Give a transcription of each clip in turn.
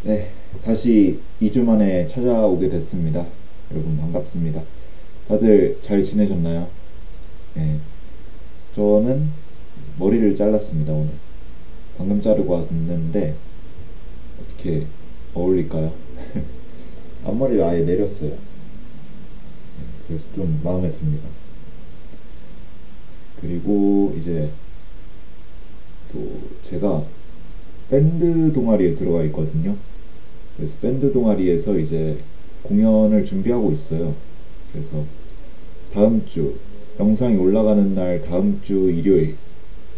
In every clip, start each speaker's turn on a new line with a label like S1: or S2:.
S1: 네, 다시 2주 만에 찾아오게 됐습니다. 여러분 반갑습니다. 다들 잘 지내셨나요? 네, 저는 머리를 잘랐습니다, 오늘. 방금 자르고 왔는데 어떻게 어울릴까요? 앞머리를 아예 내렸어요. 그래서 좀 마음에 듭니다. 그리고 이제 또 제가 밴드 동아리에 들어가 있거든요. 그래서 밴드 동아리에서 이제 공연을 준비하고 있어요. 그래서 다음 주 영상이 올라가는 날 다음 주 일요일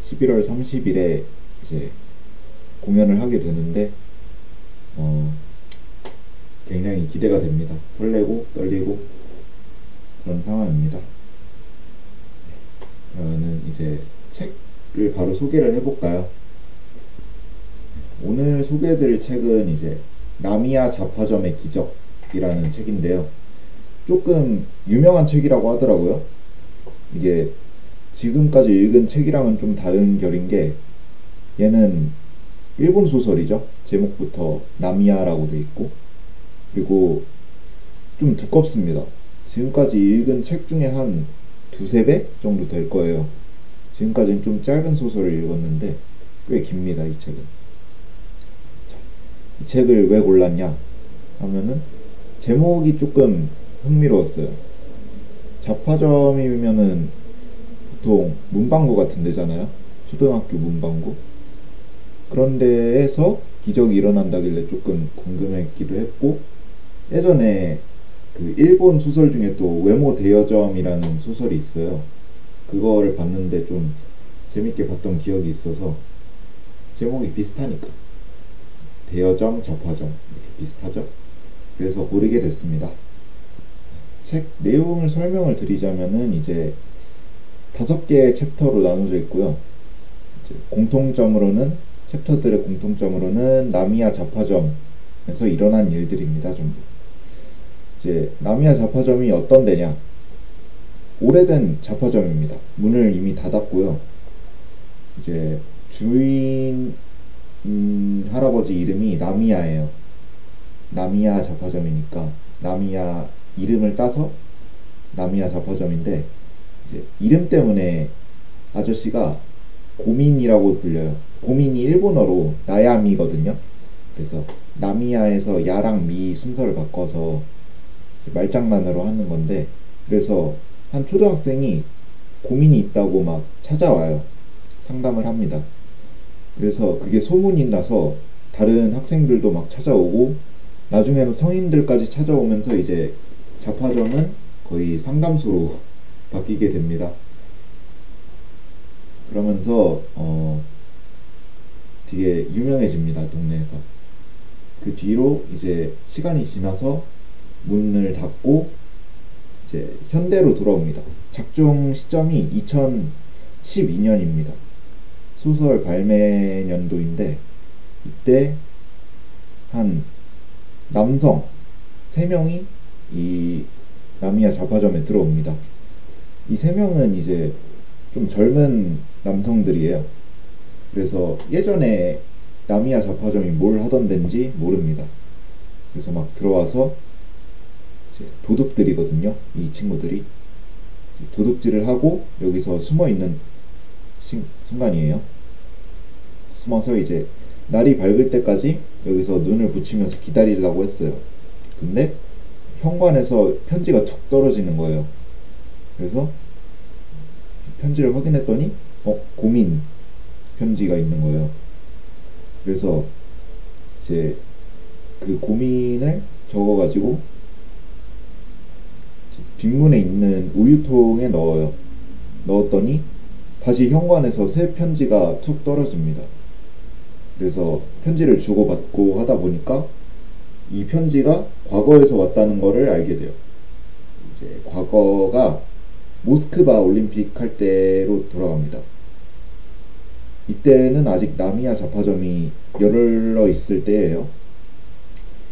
S1: 11월 30일에 이제 공연을 하게 되는데 굉장히 기대가 됩니다. 설레고 떨리고 그런 상황입니다. 그러면은 이제 책을 바로 소개를 해볼까요? 오늘 소개해드릴 책은 이제 나미야 잡화점의 기적이라는 책인데요. 조금 유명한 책이라고 하더라고요. 이게 지금까지 읽은 책이랑은 좀 다른 결인 게 얘는 일본 소설이죠. 제목부터 나미야라고 돼 있고, 그리고 좀 두껍습니다. 지금까지 읽은 책 중에 한 두세 배 정도 될 거예요. 지금까지는 좀 짧은 소설을 읽었는데 꽤 깁니다, 이 책은. 이 책을 왜 골랐냐 하면은 제목이 조금 흥미로웠어요. 잡화점이면은 보통 문방구 같은 데잖아요. 초등학교 문방구. 그런 데에서 기적이 일어난다길래 조금 궁금했기도 했고, 예전에 그 일본 소설 중에 또 외모 대여점이라는 소설이 있어요. 그거를 봤는데 좀 재밌게 봤던 기억이 있어서, 제목이 비슷하니까 대여점, 잡화점 이렇게 비슷하죠? 그래서 고르게 됐습니다. 책 내용을 설명을 드리자면은 이제 5개의 챕터로 나눠져 있고요. 이제 챕터들의 공통점으로는 나미야 잡화점에서 일어난 일들입니다, 전부. 이제 나미야 잡화점이 어떤 데냐? 오래된 잡화점입니다. 문을 이미 닫았고요. 이제 주인 할아버지 이름이 나미야예요. 나미야 잡화점이니까 나미야 이름을 따서 나미야 잡화점인데, 이제 이름 때문에 아저씨가 고민이라고 불려요. 고민이 일본어로 나야미거든요. 그래서 나미야에서 야랑 미 순서를 바꿔서 말장난으로 하는 건데, 그래서 한 초등학생이 고민이 있다고 막 찾아와요. 상담을 합니다. 그래서 그게 소문이 나서 다른 학생들도 막 찾아오고, 나중에는 성인들까지 찾아오면서 이제 잡화점은 거의 상담소로 바뀌게 됩니다. 그러면서 되게 유명해집니다, 동네에서. 그 뒤로 이제 시간이 지나서 문을 닫고 이제 현대로 돌아옵니다. 작중 시점이 2012년입니다. 소설 발매 년도인데, 이때 한 남성 3명이 이 나미야 잡화점에 들어옵니다. 이 3명은 이제 좀 젊은 남성들이에요. 그래서 예전에 나미야 잡화점이 뭘 하던 데인지 모릅니다. 그래서 막 들어와서 이제 도둑들이거든요, 이 친구들이. 도둑질을 하고 여기서 숨어있는 순간이에요. 숨어서 이제 날이 밝을 때까지 여기서 눈을 붙이면서 기다리려고 했어요. 근데 현관에서 편지가 툭 떨어지는 거예요. 그래서 편지를 확인했더니 고민 편지가 있는 거예요. 그래서 이제 그 고민을 적어가지고 뒷문에 있는 우유통에 넣었더니 다시 현관에서 새 편지가 툭 떨어집니다. 그래서 편지를 주고받고 하다 보니까 이 편지가 과거에서 왔다는 거를 알게 돼요. 이제 과거가 모스크바 올림픽 할 때로 돌아갑니다. 이때는 아직 나미야 잡화점이 열려 있을 때예요.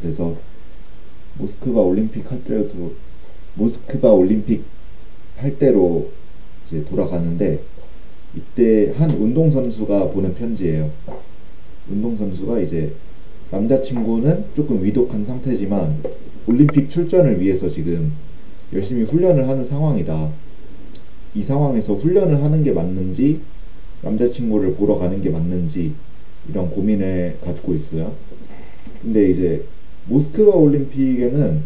S1: 그래서 모스크바 올림픽 할 때로 이제 돌아가는데, 이때 한 운동선수가 보낸 편지예요. 운동선수가 이제 남자친구는 조금 위독한 상태지만 올림픽 출전을 위해서 지금 열심히 훈련을 하는 상황이다. 이 상황에서 훈련을 하는 게 맞는지 남자친구를 보러 가는 게 맞는지 이런 고민을 가지고 있어요. 근데 이제 모스크바 올림픽에는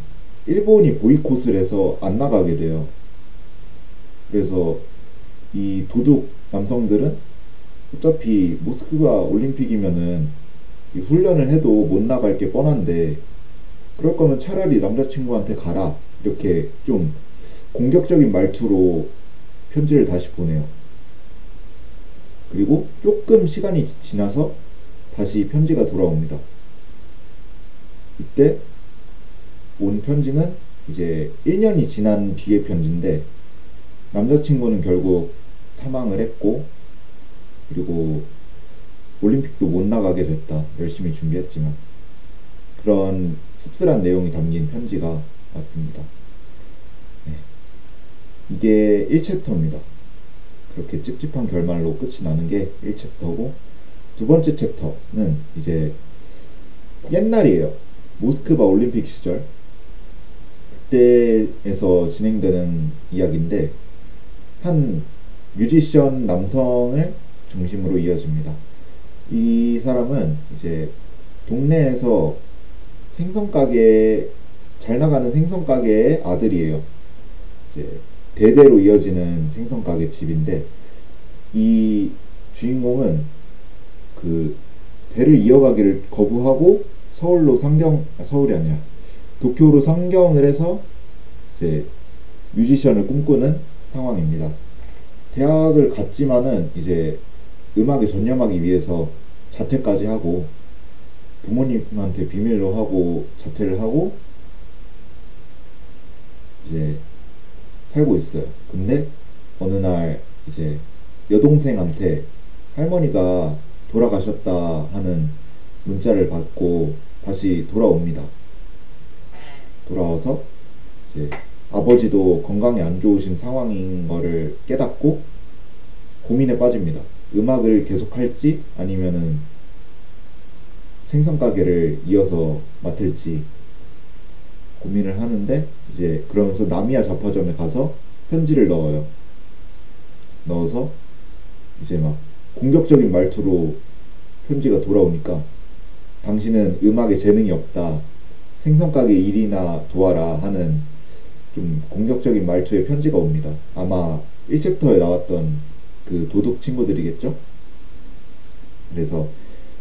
S1: 일본이 보이콧을 해서 안 나가게 돼요. 그래서 이 도둑 남성들은 어차피 모스크바 올림픽이면은 이 훈련을 해도 못 나갈 게 뻔한데 그럴 거면 차라리 남자친구한테 가라 이렇게 좀 공격적인 말투로 편지를 다시 보내요. 그리고 조금 시간이 지나서 다시 편지가 돌아옵니다. 이때 온 편지는 이제 1년이 지난 뒤의 편지인데 남자친구는 결국 사망을 했고 그리고 올림픽도 못 나가게 됐다. 열심히 준비했지만 그런 씁쓸한 내용이 담긴 편지가 왔습니다. 네. 이게 1챕터입니다. 그렇게 찝찝한 결말로 끝이 나는 게 1챕터고 두 번째 챕터는 이제 옛날이에요. 모스크바 올림픽 시절 그때에서 진행되는 이야기인데 한 뮤지션 남성을 중심으로 이어집니다. 이 사람은 이제 동네에서 생선가게 잘 나가는 생선가게의 아들이에요. 이제 대대로 이어지는 생선가게 집인데 이 주인공은 그 대를 이어가기를 거부하고 서울이 아니야. 도쿄로 상경을 해서 이제 뮤지션을 꿈꾸는 상황입니다. 대학을 갔지만은 이제 음악에 전념하기 위해서 자퇴까지 하고 부모님한테 비밀로 하고 자퇴를 하고 이제 살고 있어요. 근데 어느 날 이제 여동생한테 할머니가 돌아가셨다 하는 문자를 받고 다시 돌아옵니다. 돌아와서 이제 아버지도 건강이 안 좋으신 상황인 거를 깨닫고 고민에 빠집니다. 음악을 계속할지 아니면은 생선가게를 이어서 맡을지 고민을 하는데 이제 그러면서 나미야 잡화점에 가서 편지를 넣어요. 넣어서 이제 막 공격적인 말투로 편지가 돌아오니까 당신은 음악에 재능이 없다. 생선가게 일이나 도와라 하는 좀 공격적인 말투의 편지가 옵니다. 아마 1챕터에 나왔던 그 도둑 친구들이겠죠? 그래서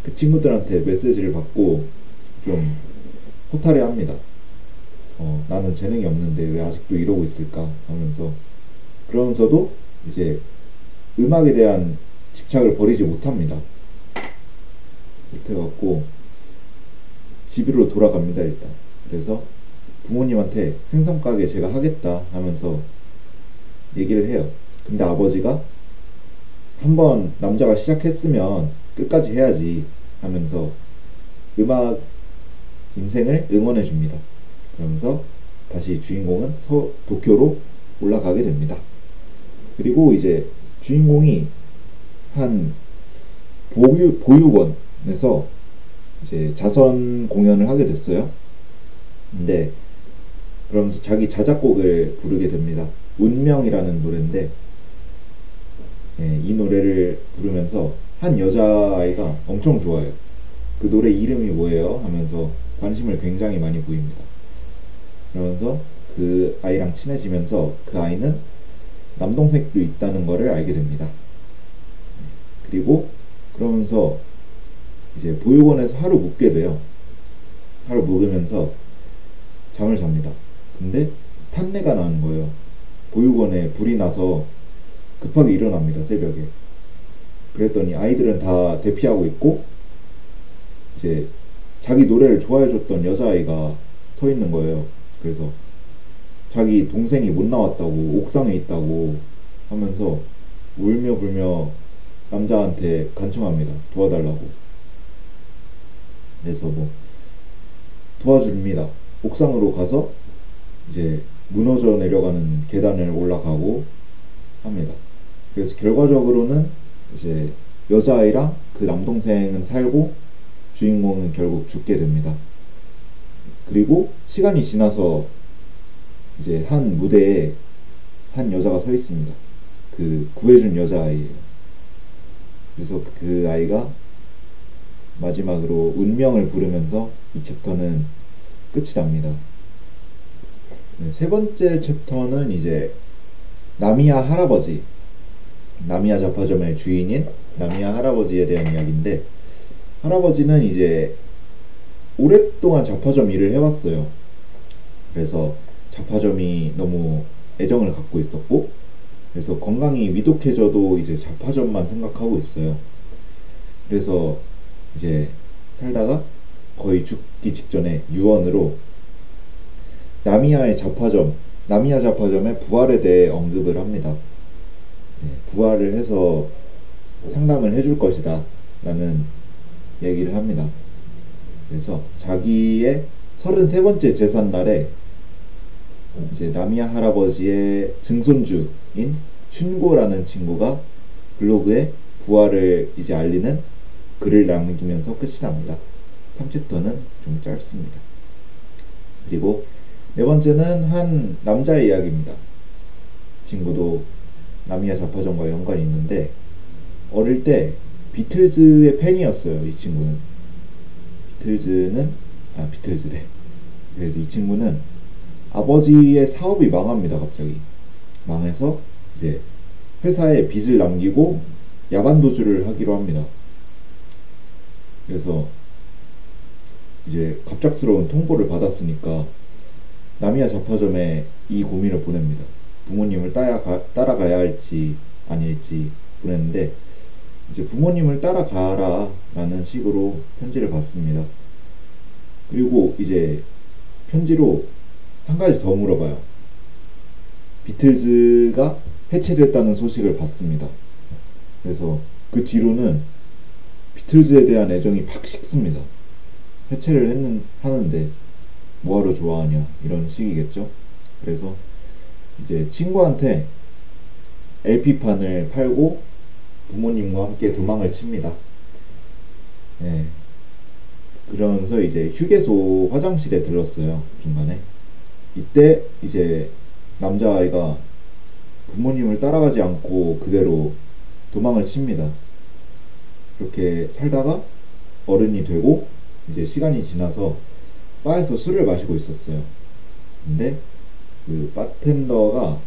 S1: 그 친구들한테 메시지를 받고 좀 허탈해 합니다. 나는 재능이 없는데 왜 아직도 이러고 있을까 하면서 그러면서도 이제 음악에 대한 집착을 버리지 못합니다. 못해갖고 집으로 돌아갑니다. 일단 그래서 부모님한테 생선가게 제가 하겠다 하면서 얘기를 해요. 근데 아버지가 한번 남자가 시작했으면 끝까지 해야지 하면서 음악 인생을 응원해 줍니다. 그러면서 다시 주인공은 도쿄로 올라가게 됩니다. 그리고 이제 주인공이 한 보육원에서 이제 자선 공연을 하게 됐어요. 근데 그러면서 자기 자작곡을 부르게 됩니다. 운명이라는 노래인데 이 노래를 부르면서 한 여자아이가 엄청 좋아해요. 그 노래 이름이 뭐예요? 하면서 관심을 굉장히 많이 보입니다. 그러면서 그 아이랑 친해지면서 그 아이는 남동생도 있다는 거를 알게 됩니다. 그리고 그러면서 이제 보육원에서 하루 묵게 돼요. 하루 묵으면서 잠을 잡니다. 근데 탄내가 나는 거예요. 보육원에 불이 나서 급하게 일어납니다. 새벽에. 그랬더니 아이들은 다 대피하고 있고 이제 자기 노래를 좋아해줬던 여자아이가 서 있는 거예요. 그래서 자기 동생이 못 나왔다고 옥상에 있다고 하면서 울며 불며 남자한테 간청합니다. 도와달라고. 그래서 뭐 도와줍니다. 옥상으로 가서 이제 무너져 내려가는 계단을 올라가고 합니다. 그래서 결과적으로는 이제 여자아이랑 그 남동생은 살고 주인공은 결국 죽게 됩니다. 그리고 시간이 지나서 이제 한 무대에 한 여자가 서 있습니다. 그 구해준 여자아이예요. 그래서 그 아이가 마지막으로 운명을 부르면서 이 챕터는 끝이 납니다. 네, 세 번째 챕터는 이제 나미야 할아버지, 나미야 잡화점의 주인인 나미야 할아버지에 대한 이야기인데, 할아버지는 이제 오랫동안 잡화점 일을 해왔어요. 그래서 잡화점이 너무 애정을 갖고 있었고, 그래서 건강이 위독해져도 이제 잡화점만 생각하고 있어요. 그래서 이제 살다가 거의 죽기 직전에 유언으로 나미야 잡화점의 부활에 대해 언급을 합니다. 네, 부활을 해서 상담을 해줄 것이다 라는 얘기를 합니다. 그래서 자기의 33번째 제삿날에 이제 나미야 할아버지의 증손주인 슌고라는 친구가 블로그에 부활을 이제 알리는 글을 남기면서 끝이 납니다. 3챕터는 좀 짧습니다. 그리고 네 번째는 한 남자의 이야기입니다. 친구도 나미야 잡화점과 연관이 있는데, 어릴 때 비틀즈의 팬이었어요. 이 친구는 비틀즈래. 그래서 이 친구는 아버지의 사업이 망합니다. 갑자기 망해서 이제 회사에 빚을 남기고 야반도주를 하기로 합니다. 그래서 이제 갑작스러운 통보를 받았으니까 나미야 잡화점에 이 고민을 보냅니다. 부모님을 따라가야 할지 아닐지 보냈는데, 이제 부모님을 따라가라 라는 식으로 편지를 받습니다. 그리고 이제 편지로 한 가지 더 물어봐요. 비틀즈가 해체됐다는 소식을 받습니다. 그래서 그 뒤로는 비틀즈에 대한 애정이 팍 식습니다. 해체를 하는데 뭐하러 좋아하냐 이런 식이겠죠. 그래서 이제 친구한테 LP판을 팔고 부모님과 함께 도망을 칩니다. 네. 그러면서 이제 휴게소 화장실에 들렀어요. 중간에. 이때 이제 남자아이가 부모님을 따라가지 않고 그대로 도망을 칩니다. 그렇게 살다가 어른이 되고 이제 시간이 지나서 바에서 술을 마시고 있었어요. 근데 그 바텐더가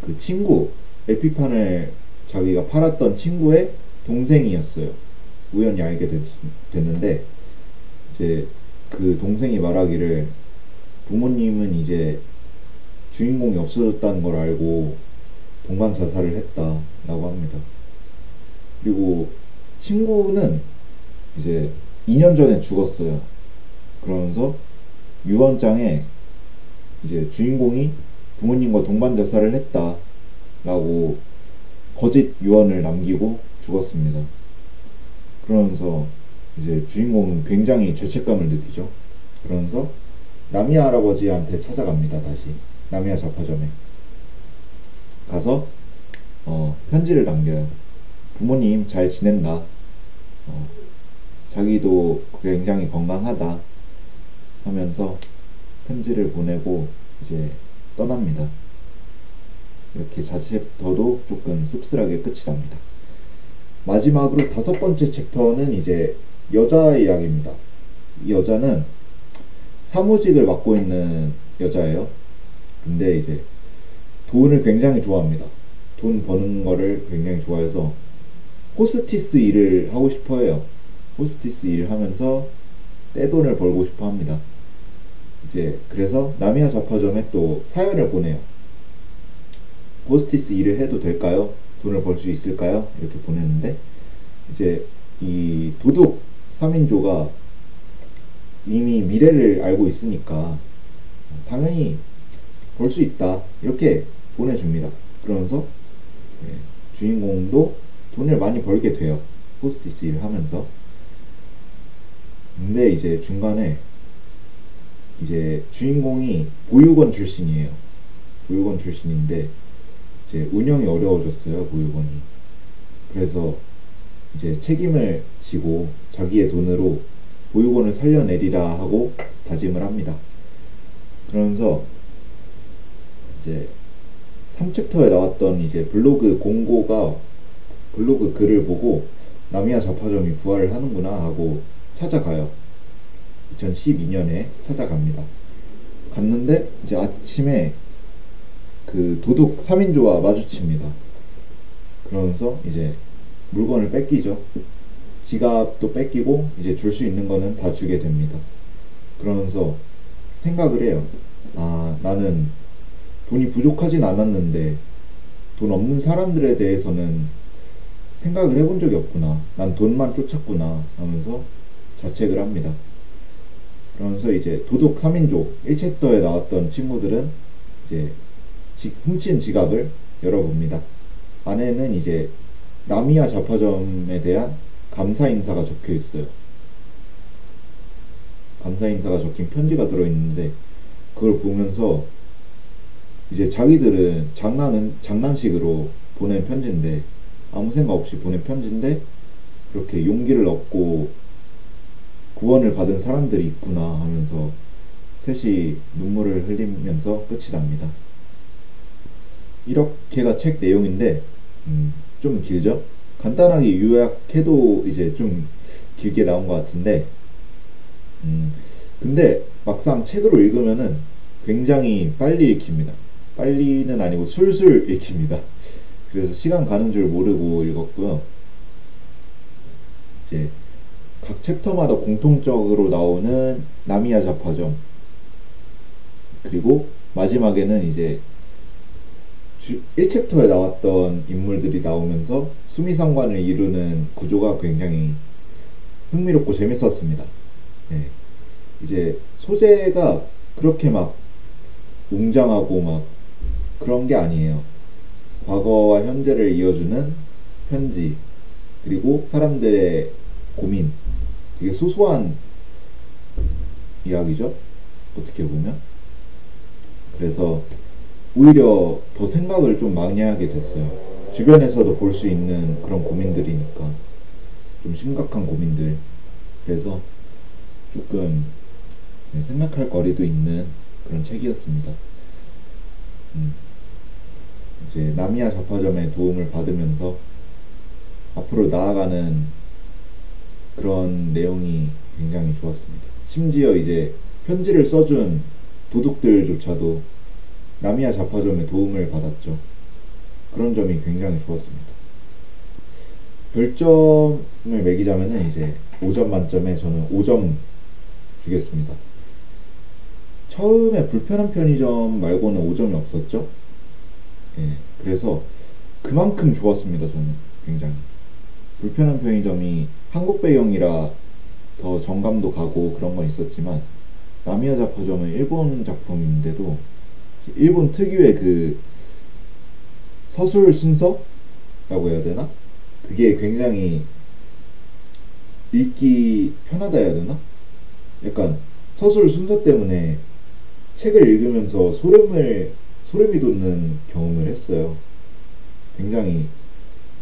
S1: 그 친구, LP판을 자기가 팔았던 친구의 동생이었어요. 우연히 알게 됐는데, 이제 그 동생이 말하기를 부모님은 이제 주인공이 없어졌다는 걸 알고 동반 자살을 했다라고 합니다. 그리고 친구는 이제 2년 전에 죽었어요. 그러면서 유언장에 이제 주인공이 부모님과 동반 자살을 했다라고 거짓 유언을 남기고 죽었습니다. 그러면서 이제 주인공은 굉장히 죄책감을 느끼죠. 그러면서 나미야 할아버지한테 찾아갑니다. 다시 나미야 잡화점에 가서 편지를 남겨요. 부모님 잘 지낸다. 자기도 굉장히 건강하다 하면서 편지를 보내고 이제 떠납니다. 이렇게 자챕터도 조금 씁쓸하게 끝이 납니다. 마지막으로 5번째 챕터는 이제 여자의 이야기입니다. 이 여자는 사무직을 맡고 있는 여자예요. 근데 이제 돈을 굉장히 좋아합니다. 돈 버는 거를 굉장히 좋아해서 호스티스 일을 하고 싶어 해요. 호스티스 일을 하면서 떼돈을 벌고 싶어 합니다. 이제 그래서 나미야 잡화점에 또 사연을 보내요. 호스티스 일을 해도 될까요? 돈을 벌 수 있을까요? 이렇게 보냈는데, 이제 이 도둑 3인조가 이미 미래를 알고 있으니까 당연히 벌 수 있다 이렇게 보내줍니다. 그러면서 주인공도 돈을 많이 벌게 돼요. 호스티스 일을 하면서. 근데 이제 중간에 이제 주인공이 보육원 출신이에요. 보육원 출신인데 이제 운영이 어려워졌어요. 보육원이. 그래서 이제 책임을 지고 자기의 돈으로 보육원을 살려내리라 하고 다짐을 합니다. 그러면서 이제 3챕터에 나왔던 이제 블로그 공고가 블로그 글을 보고 나미야 잡화점이 부활을 하는구나 하고 찾아가요. 2012년에 찾아갑니다. 갔는데 이제 아침에 그 도둑 3인조와 마주칩니다. 그러면서 이제 물건을 뺏기죠. 지갑도 뺏기고 이제 줄 수 있는 거는 다 주게 됩니다. 그러면서 생각을 해요. 아, 나는 돈이 부족하진 않았는데 돈 없는 사람들에 대해서는 생각을 해본 적이 없구나. 난 돈만 쫓았구나 하면서 자책을 합니다. 그러면서 이제 도둑 3인조 1챕터에 나왔던 친구들은 이제 훔친 지갑을 열어봅니다. 안에는 이제 나미야 잡화점에 대한 감사 인사가 적혀 있어요. 감사 인사가 적힌 편지가 들어있는데 그걸 보면서 이제 자기들은 장난식으로 보낸 편지인데 아무 생각 없이 보낸 편지인데 그렇게 용기를 얻고 구원을 받은 사람들이 있구나 하면서 셋이 눈물을 흘리면서 끝이 납니다. 이렇게가 책 내용인데 좀 길죠? 간단하게 요약해도 이제 좀 길게 나온 것 같은데 근데 막상 책으로 읽으면은 굉장히 빨리 읽힙니다. 빨리는 아니고 술술 읽힙니다. 그래서 시간 가는 줄 모르고 읽었고요. 이제 각 챕터마다 공통적으로 나오는 나미야 잡화점 그리고 마지막에는 이제 1챕터에 나왔던 인물들이 나오면서 수미상관을 이루는 구조가 굉장히 흥미롭고 재밌었습니다. 네. 이제 소재가 그렇게 막 웅장하고 막 그런 게 아니에요. 과거와 현재를 이어주는 편지 그리고 사람들의 고민 되게 소소한 이야기죠. 어떻게 보면. 그래서 오히려 더 생각을 좀 많이 하게 됐어요. 주변에서도 볼 수 있는 그런 고민들이니까 좀 심각한 고민들. 그래서 조금 생각할 거리도 있는 그런 책이었습니다. 이제 나미야 잡화점의 도움을 받으면서 앞으로 나아가는 그런 내용이 굉장히 좋았습니다. 심지어 이제 편지를 써준 도둑들조차도 나미야 잡화점의 도움을 받았죠. 그런 점이 굉장히 좋았습니다. 별점을 매기자면은 이제 5점 만점에 저는 5점 주겠습니다. 처음에 불편한 편의점 말고는 5점이 없었죠. 예, 그래서 그만큼 좋았습니다. 저는 굉장히 불편한 편의점이 한국 배경이라 더 정감도 가고 그런 건 있었지만 나미야 잡화점은 일본 작품인데도 일본 특유의 그 서술 순서라고 해야 되나? 그게 굉장히 읽기 편하다 해야 되나? 약간 서술 순서 때문에 책을 읽으면서 소름이 돋는 경험을 했어요. 굉장히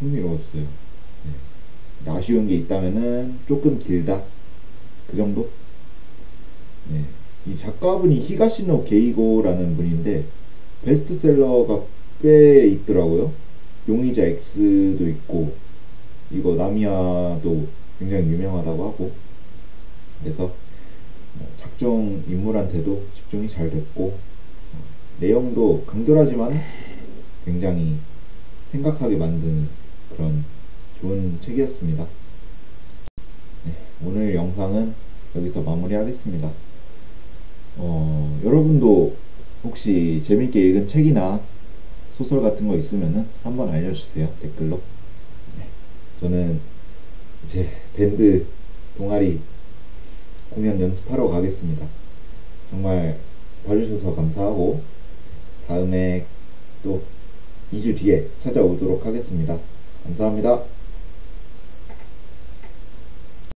S1: 흥미로웠어요. 네. 아쉬운 게 있다면은 조금 길다 그 정도? 네. 이 작가분이 히가시노 게이고라는 분인데 베스트셀러가 꽤 있더라고요. 용의자 X도 있고 이거 나미야도 굉장히 유명하다고 하고 그래서 작중 인물한테도 집중이 잘 됐고 내용도 간결하지만 굉장히 생각하게 만드는 그런 좋은 책이었습니다. 네, 오늘 영상은 여기서 마무리하겠습니다. 여러분도 혹시 재밌게 읽은 책이나 소설 같은 거 있으면은 한번 알려주세요. 댓글로. 네, 저는 이제 밴드 동아리 공연 연습하러 가겠습니다. 정말 봐주셔서 감사하고 다음에 또 2주 뒤에 찾아오도록 하겠습니다. 감사합니다.